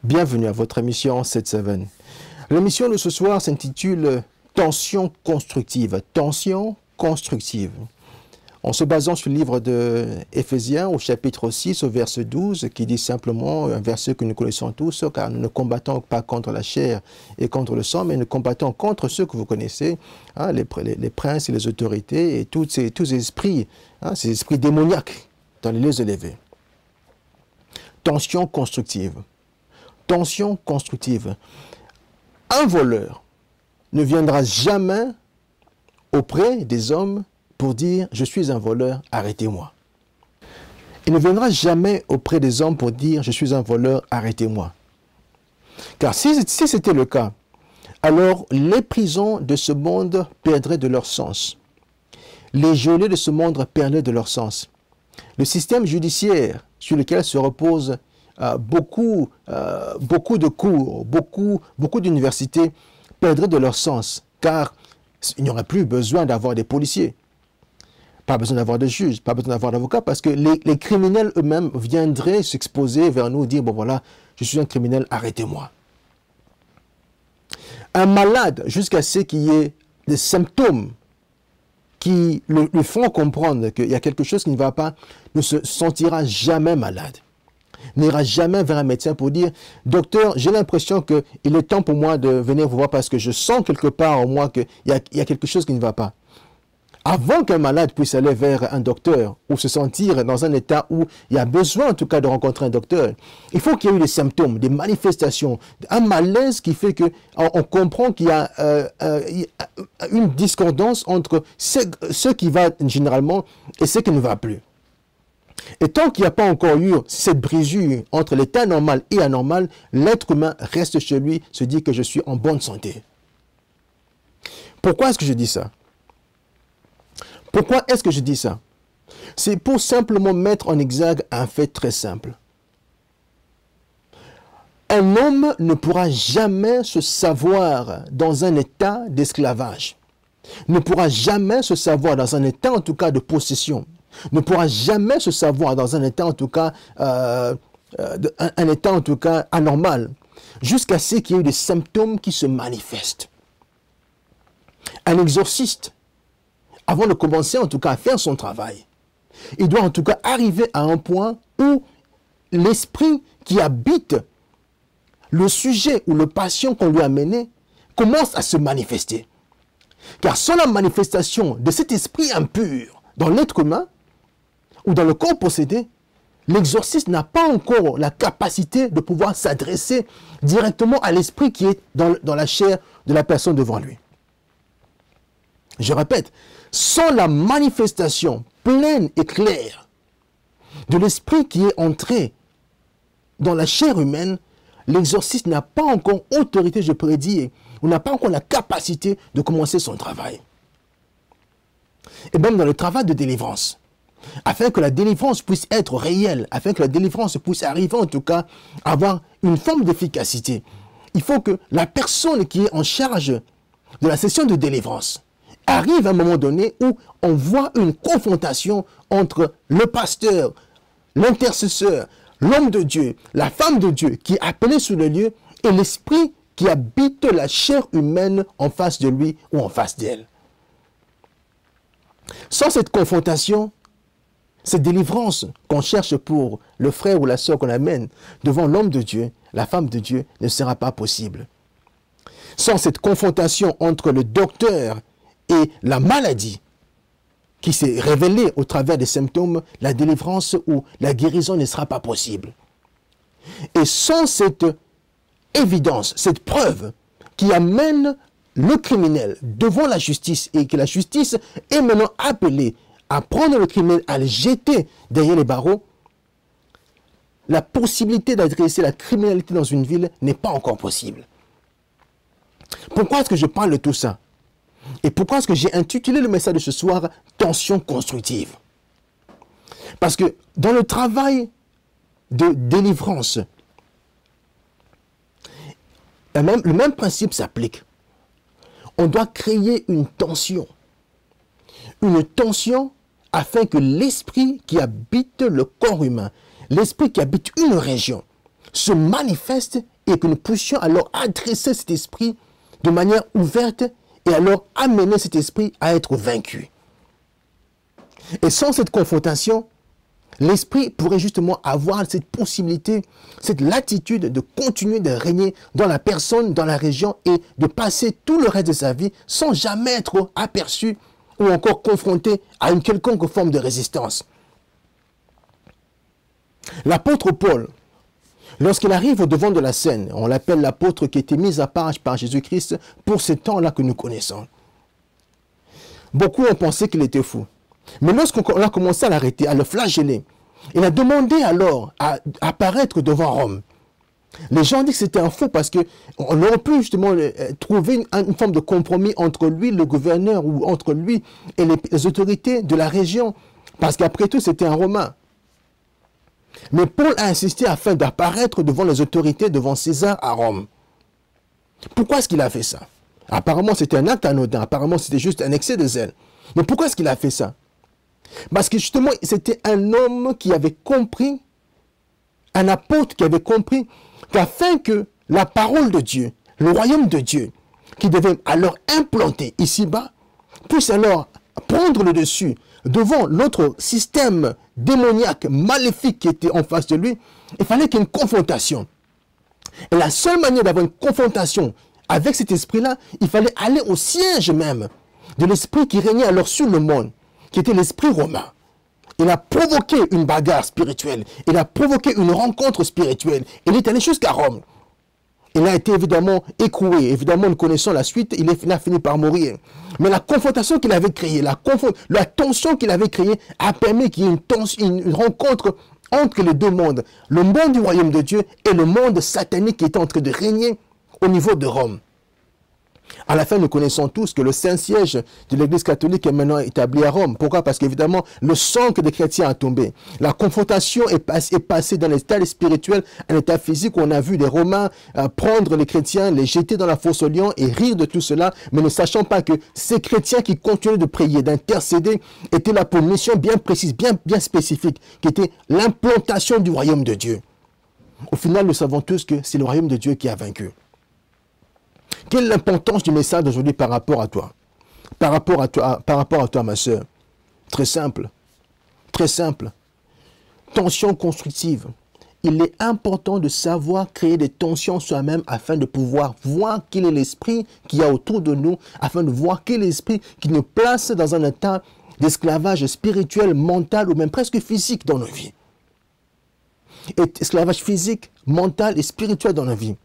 Bienvenue à votre émission 7-7. L'émission de ce soir s'intitule Tension constructive. Tension constructive. En se basant sur le livre de Éphésiens au chapitre 6 au verset 12 qui dit simplement, un verset que nous connaissons tous, car nous ne combattons pas contre la chair et contre le sang, mais nous combattons contre ceux que vous connaissez, hein, les princes et les autorités et tous ces esprits, hein, ces esprits démoniaques dans les lieux élevés. Tension constructive. Tension constructive. Un voleur ne viendra jamais auprès des hommes pour dire « je suis un voleur, arrêtez-moi ». Il ne viendra jamais auprès des hommes pour dire « je suis un voleur, arrêtez-moi ». Car si c'était le cas, alors les prisons de ce monde perdraient de leur sens. Les geôliers de ce monde perdraient de leur sens. Le système judiciaire sur lequel se reposent beaucoup de cours, beaucoup d'universités perdraient de leur sens, car il n'y aurait plus besoin d'avoir des policiers. Pas besoin d'avoir de juges, pas besoin d'avoir d'avocats, parce que les criminels eux-mêmes viendraient s'exposer vers nous et dire « bon voilà, je suis un criminel, arrêtez-moi ». Un malade, jusqu'à ce qu'il y ait des symptômes qui lui font comprendre qu'il y a quelque chose qui ne va pas, ne se sentira jamais malade. N'ira jamais vers un médecin pour dire « docteur, j'ai l'impression qu'il est temps pour moi de venir vous voir parce que je sens quelque part en moi qu'il y a quelque chose qui ne va pas ». Avant qu'un malade puisse aller vers un docteur ou se sentir dans un état où il y a besoin en tout cas de rencontrer un docteur, il faut qu'il y ait eu des symptômes, des manifestations, un malaise qui fait qu'on comprend qu'il y a une discordance entre ce qui va généralement et ce qui ne va plus. Et tant qu'il n'y a pas encore eu cette brisure entre l'état normal et anormal, l'être humain reste chez lui, se dit que je suis en bonne santé. Pourquoi est-ce que je dis ça? Pourquoi est-ce que je dis ça? C'est pour simplement mettre en exergue un fait très simple. Un homme ne pourra jamais se savoir dans un état d'esclavage, ne pourra jamais se savoir dans un état en tout cas de possession, ne pourra jamais se savoir dans un état en tout cas, anormal, jusqu'à ce qu'il y ait des symptômes qui se manifestent. Un exorciste, avant de commencer en tout cas à faire son travail, il doit en tout cas arriver à un point où l'esprit qui habite le sujet ou le patient qu'on lui a mené commence à se manifester. Car sans la manifestation de cet esprit impur dans l'être humain ou dans le corps possédé, l'exorciste n'a pas encore la capacité de pouvoir s'adresser directement à l'esprit qui est dans la chair de la personne devant lui. Je répète, sans la manifestation pleine et claire de l'esprit qui est entré dans la chair humaine, l'exorciste n'a pas encore autorité, je pourrais dire, ou n'a pas encore la capacité de commencer son travail. Et même dans le travail de délivrance, afin que la délivrance puisse être réelle, afin que la délivrance puisse arriver en tout cas à avoir une forme d'efficacité, il faut que la personne qui est en charge de la session de délivrance arrive à un moment donné où on voit une confrontation entre le pasteur, l'intercesseur, l'homme de Dieu, la femme de Dieu qui est appelée sur le lieu et l'esprit qui habite la chair humaine en face de lui ou en face d'elle. Sans cette confrontation, cette délivrance qu'on cherche pour le frère ou la sœur qu'on amène devant l'homme de Dieu, la femme de Dieu, ne sera pas possible. Sans cette confrontation entre le docteur et la maladie qui s'est révélée au travers des symptômes, la délivrance ou la guérison ne sera pas possible. Et sans cette évidence, cette preuve qui amène le criminel devant la justice et que la justice est maintenant appelée à prendre le criminel, à le jeter derrière les barreaux, la possibilité d'adresser la criminalité dans une ville n'est pas encore possible. Pourquoi est-ce que je parle de tout ça? Et pourquoi est-ce que j'ai intitulé le message de ce soir « Tension constructive » Parce que dans le travail de délivrance, le même principe s'applique. On doit créer une tension afin que l'esprit qui habite le corps humain, l'esprit qui habite une région se manifeste et que nous puissions alors adresser cet esprit de manière ouverte et alors amener cet esprit à être vaincu. Et sans cette confrontation, l'esprit pourrait justement avoir cette possibilité, cette latitude de continuer de régner dans la personne, dans la région et de passer tout le reste de sa vie sans jamais être aperçu ou encore confronté à une quelconque forme de résistance. L'apôtre Paul, lorsqu'il arrive au devant de la scène, on l'appelle l'apôtre qui a été mis à part par Jésus-Christ pour ce temps-là que nous connaissons. Beaucoup ont pensé qu'il était fou. Mais lorsqu'on a commencé à l'arrêter, à le flageller, il a demandé alors à apparaître devant Rome. Les gens disent que c'était un fou parce qu'on aurait pu justement trouver une forme de compromis entre lui, le gouverneur, ou entre lui et les autorités de la région. Parce qu'après tout, c'était un Romain. Mais Paul a insisté afin d'apparaître devant les autorités, devant César à Rome. Pourquoi est-ce qu'il a fait ça? Apparemment, c'était un acte anodin. Apparemment, c'était juste un excès de zèle. Mais pourquoi est-ce qu'il a fait ça? Parce que justement, c'était un homme qui avait compris, un apôtre qui avait compris qu'afin que la parole de Dieu, le royaume de Dieu, qui devait alors implanter ici-bas, puisse alors prendre le dessus devant l'autre système démoniaque, maléfique qui était en face de lui, il fallait qu'il y ait une confrontation. Et la seule manière d'avoir une confrontation avec cet esprit-là, il fallait aller au siège même de l'esprit qui régnait alors sur le monde, qui était l'esprit romain. Il a provoqué une bagarre spirituelle. Il a provoqué une rencontre spirituelle. Il est allé jusqu'à Rome. Il a été évidemment écroué. Évidemment, nous connaissons la suite. Il a fini par mourir. Mais la confrontation qu'il avait créée, la tension qu'il avait créée a permis qu'il y ait une rencontre entre les deux mondes. Le monde du royaume de Dieu et le monde satanique qui était en train de régner au niveau de Rome. À la fin, nous connaissons tous que le Saint-Siège de l'Église catholique est maintenant établi à Rome. Pourquoi? Parce qu'évidemment, le sang que des chrétiens a tombé. La confrontation est passée dans l'état spirituel, un état physique où on a vu les Romains prendre les chrétiens, les jeter dans la fosse aux lions et rire de tout cela, mais ne sachant pas que ces chrétiens qui continuaient de prier, d'intercéder, étaient là pour une mission bien précise, bien spécifique, qui était l'implantation du royaume de Dieu. Au final, nous savons tous que c'est le royaume de Dieu qui a vaincu. Quelle est l'importance du message d'aujourd'hui par rapport à toi? Par rapport à toi, ma soeur? Très simple. Très simple. Tension constructive. Il est important de savoir créer des tensions soi-même afin de pouvoir voir quel est l'esprit qu'il y a autour de nous, afin de voir quel est l'esprit qui nous place dans un état d'esclavage spirituel, mental ou même presque physique dans nos vies. Et esclavage physique, mental et spirituel dans nos vies.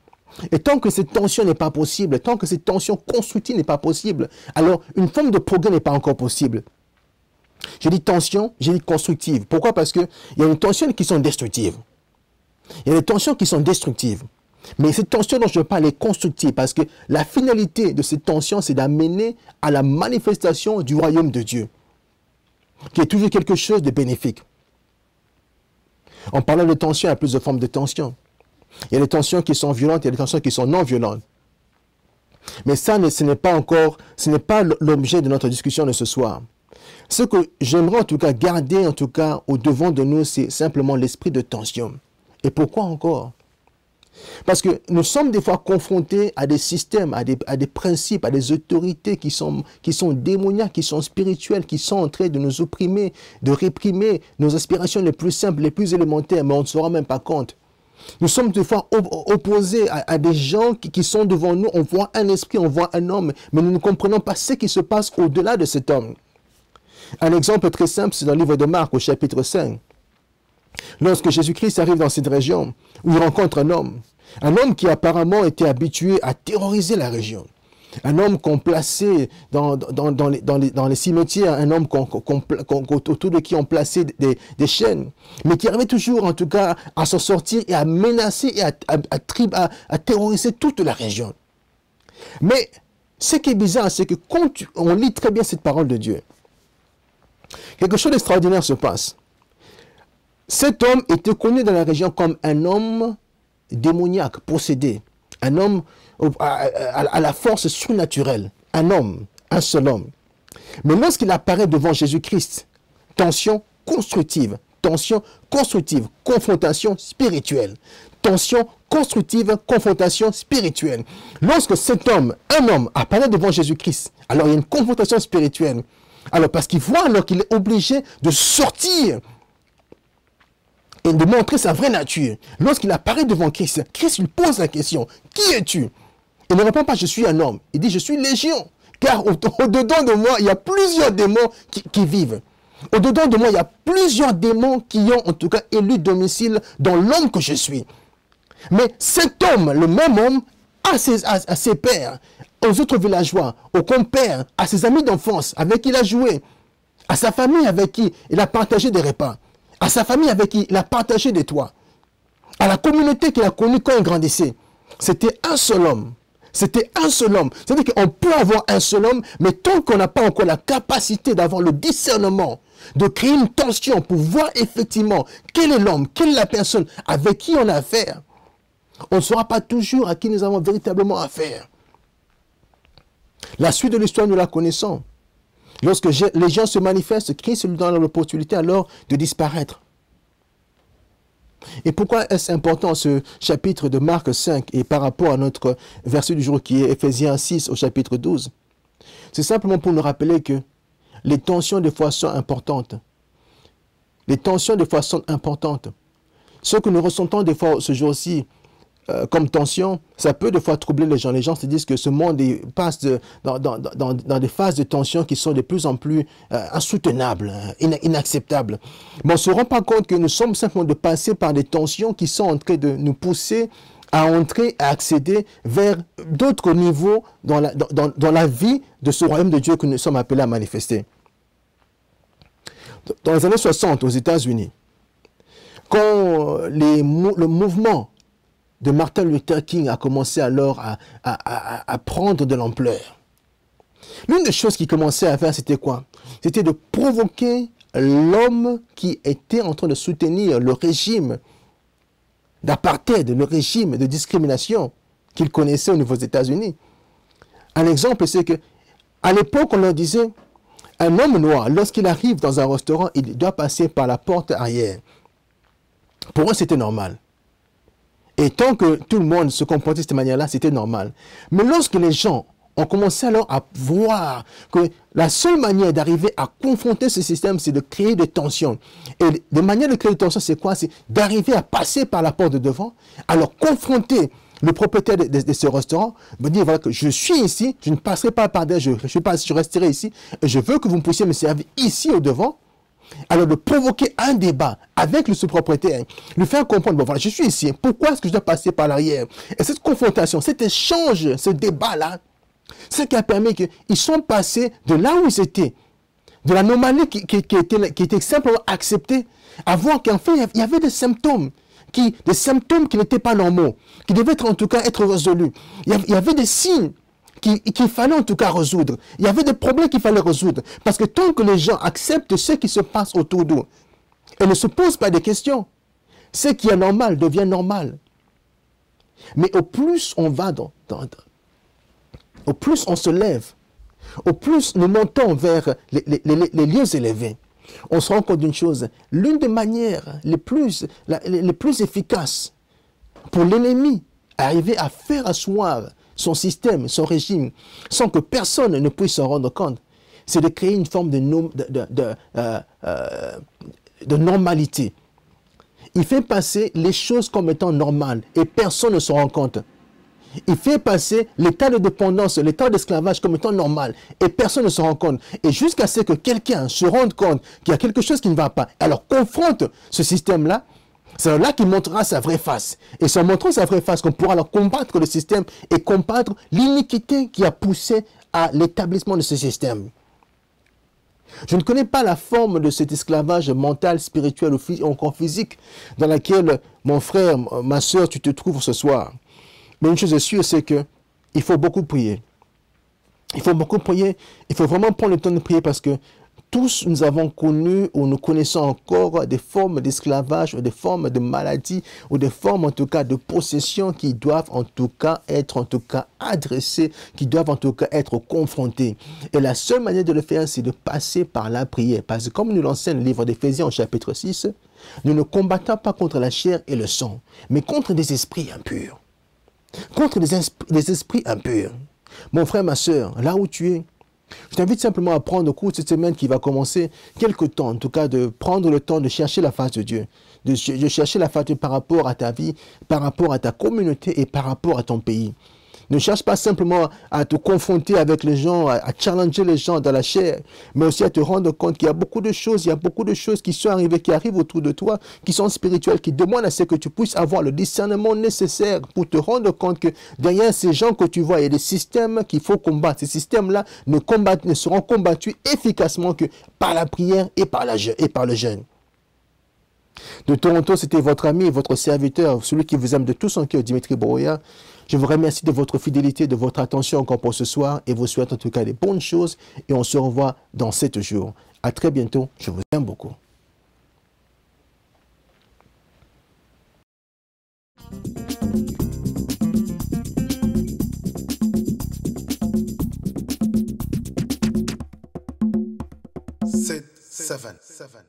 Et tant que cette tension n'est pas possible, tant que cette tension constructive n'est pas possible, alors une forme de progrès n'est pas encore possible. J'ai dit tension, j'ai dit constructive. Pourquoi? Parce qu'il y a des tensions qui sont destructives. Il y a des tensions qui sont destructives. Mais cette tension dont je parle est constructive parce que la finalité de cette tension, c'est d'amener à la manifestation du royaume de Dieu, qui est toujours quelque chose de bénéfique. En parlant de tension, il y a plus de formes de tension. Il y a des tensions qui sont violentes, il y a des tensions qui sont non violentes. Mais ça, ce n'est pas l'objet de notre discussion de ce soir. Ce que j'aimerais en tout cas garder au devant de nous, c'est simplement l'esprit de tension. Et pourquoi encore? Parce que nous sommes des fois confrontés à des systèmes, à des principes, à des autorités qui sont démoniaques, qui sont spirituelles, qui sont en train de nous opprimer, de réprimer nos aspirations les plus simples, les plus élémentaires, mais on ne se rend même pas compte. Nous sommes des fois opposés à des gens qui sont devant nous. On voit un esprit, on voit un homme, mais nous ne comprenons pas ce qui se passe au-delà de cet homme. Un exemple très simple, c'est dans le livre de Marc, au chapitre 5. Lorsque Jésus-Christ arrive dans cette région, où il rencontre un homme qui apparemment était habitué à terroriser la région. Un homme qu'on plaçait dans les cimetières, un homme autour de qui on plaçait des chaînes, mais qui arrivait toujours en tout cas à s'en sortir et à menacer et à terroriser toute la région. Mais ce qui est bizarre, c'est que quand on lit très bien cette parole de Dieu, quelque chose d'extraordinaire se passe. Cet homme était connu dans la région comme un homme démoniaque, possédé, un homme à la force surnaturelle, un seul homme. Mais lorsqu'il apparaît devant Jésus-Christ, tension constructive, tension constructive, confrontation spirituelle. Tension constructive, confrontation spirituelle. Lorsque un homme apparaît devant Jésus-Christ, alors il y a une confrontation spirituelle. Alors parce qu'il voit alors qu'il est obligé de sortir et de montrer sa vraie nature. Lorsqu'il apparaît devant Christ, Christ lui pose la question, qui es-tu? Il ne répond pas, je suis un homme. Il dit, je suis légion. Car au-dedans de moi, il y a plusieurs démons qui vivent. Au-dedans de moi, il y a plusieurs démons qui ont en tout cas élu domicile dans l'homme que je suis. Mais cet homme, le même homme, à ses pères, aux autres villageois, aux compères, à ses amis d'enfance avec qui il a joué, à sa famille avec qui il a partagé des repas, à sa famille avec qui il a partagé des toits, à la communauté qu'il a connue quand il grandissait. C'était un seul homme. C'était un seul homme. C'est-à-dire qu'on peut avoir un seul homme, mais tant qu'on n'a pas encore la capacité d'avoir le discernement, de créer une tension pour voir effectivement quel est l'homme, quelle est la personne avec qui on a affaire, on ne saura pas toujours à qui nous avons véritablement affaire. La suite de l'histoire, nous la connaissons. Lorsque les gens se manifestent, Christ lui donne l'opportunité alors de disparaître. Et pourquoi est-ce important ce chapitre de Marc 5 et par rapport à notre verset du jour qui est Éphésiens 6 au chapitre 12? C'est simplement pour nous rappeler que les tensions des fois sont importantes. Les tensions des fois sont importantes. Ce que nous ressentons des fois ce jour-ci comme tension, ça peut des fois troubler les gens. Les gens se disent que ce monde passe dans des phases de tension qui sont de plus en plus insoutenables, inacceptables. Mais on ne se rend pas compte que nous sommes simplement de passer par des tensions qui sont en train de nous pousser à entrer, à accéder vers d'autres niveaux dans la vie de ce royaume de Dieu que nous sommes appelés à manifester. Dans les années 60, aux États-Unis, quand le mouvement de Martin Luther King a commencé alors à prendre de l'ampleur. L'une des choses qu'il commençait à faire, c'était quoi? C'était de provoquer l'homme qui était en train de soutenir le régime d'apartheid, le régime de discrimination qu'il connaissait au niveau des États-Unis. Un exemple, c'est que à l'époque, on leur disait, un homme noir, lorsqu'il arrive dans un restaurant, il doit passer par la porte arrière. Pour eux, c'était normal. Et tant que tout le monde se comportait de cette manière-là, c'était normal. Mais lorsque les gens ont commencé alors à voir que la seule manière d'arriver à confronter ce système, c'est de créer des tensions. Et de manière de créer des tensions, c'est quoi? C'est d'arriver à passer par la porte de devant, alors confronter le propriétaire de ce restaurant, me dire voilà que je suis ici, je ne passerai pas par derrière, je resterai ici, et je veux que vous puissiez me servir ici au devant. Alors de provoquer un débat avec ce propriétaire, lui faire comprendre, bon voilà, je suis ici, pourquoi est-ce que je dois passer par l'arrière? Et cette confrontation, cet échange, ce débat-là, c'est ce qui a permis qu'ils sont passés de là où ils étaient, de l'anomalie qui était simplement acceptée, à voir qu'en fait, il y avait des symptômes qui n'étaient pas normaux, qui devaient en tout cas être résolus. Il y avait des signes qu'il fallait en tout cas résoudre. Il y avait des problèmes qu'il fallait résoudre. Parce que tant que les gens acceptent ce qui se passe autour d'eux et ne se posent pas de questions, ce qui est normal devient normal. Mais au plus on va au plus on se lève, au plus nous montons vers les lieux élevés, on se rend compte d'une chose. L'une des manières les plus efficaces pour l'ennemi arriver à faire asseoir son système, son régime, sans que personne ne puisse s'en rendre compte, c'est de créer une forme de normalité. Il fait passer les choses comme étant normales et personne ne se rend compte. Il fait passer l'état de dépendance, l'état d'esclavage comme étant normal et personne ne se rend compte. Et jusqu'à ce que quelqu'un se rende compte qu'il y a quelque chose qui ne va pas, alors confronte ce système-là, c'est là qu'il montrera sa vraie face. Et c'est en montrant sa vraie face qu'on pourra alors combattre le système et combattre l'iniquité qui a poussé à l'établissement de ce système. Je ne connais pas la forme de cet esclavage mental, spirituel ou encore physique dans laquelle, mon frère, ma soeur, tu te trouves ce soir. Mais une chose est sûre, c'est qu'il faut beaucoup prier. Il faut beaucoup prier. Il faut vraiment prendre le temps de prier parce que tous nous avons connu ou nous connaissons encore des formes d'esclavage ou des formes de maladie ou des formes en tout cas de possession qui doivent en tout cas être adressées, qui doivent en tout cas être confrontées. Et la seule manière de le faire, c'est de passer par la prière. Parce que comme nous l'enseigne le livre d'Éphésiens au chapitre 6, Nous ne combattons pas contre la chair et le sang, mais contre des esprits impurs. Contre des esprits impurs. Mon frère, ma soeur, là où tu es, je t'invite simplement à prendre au cours de cette semaine qui va commencer, quelque temps, en tout cas, de prendre le temps de chercher la face de Dieu. De chercher la face de Dieu par rapport à ta vie, par rapport à ta communauté et par rapport à ton pays. Ne cherche pas simplement à te confronter avec les gens, à challenger les gens dans la chair, mais aussi à te rendre compte qu'il y a beaucoup de choses, qui sont arrivées, qui arrivent autour de toi, qui sont spirituelles, qui demandent à ce que tu puisses avoir le discernement nécessaire pour te rendre compte que derrière ces gens que tu vois, il y a des systèmes qu'il faut combattre. Ces systèmes-là ne seront combattus efficacement que par la prière et par le jeûne. De Toronto, c'était votre ami et votre serviteur, celui qui vous aime de tout son cœur, Dimitri Boroya. Je vous remercie de votre fidélité, de votre attention encore pour ce soir et vous souhaite en tout cas des bonnes choses et on se revoit dans 7 jours. À très bientôt, je vous aime beaucoup. Seven.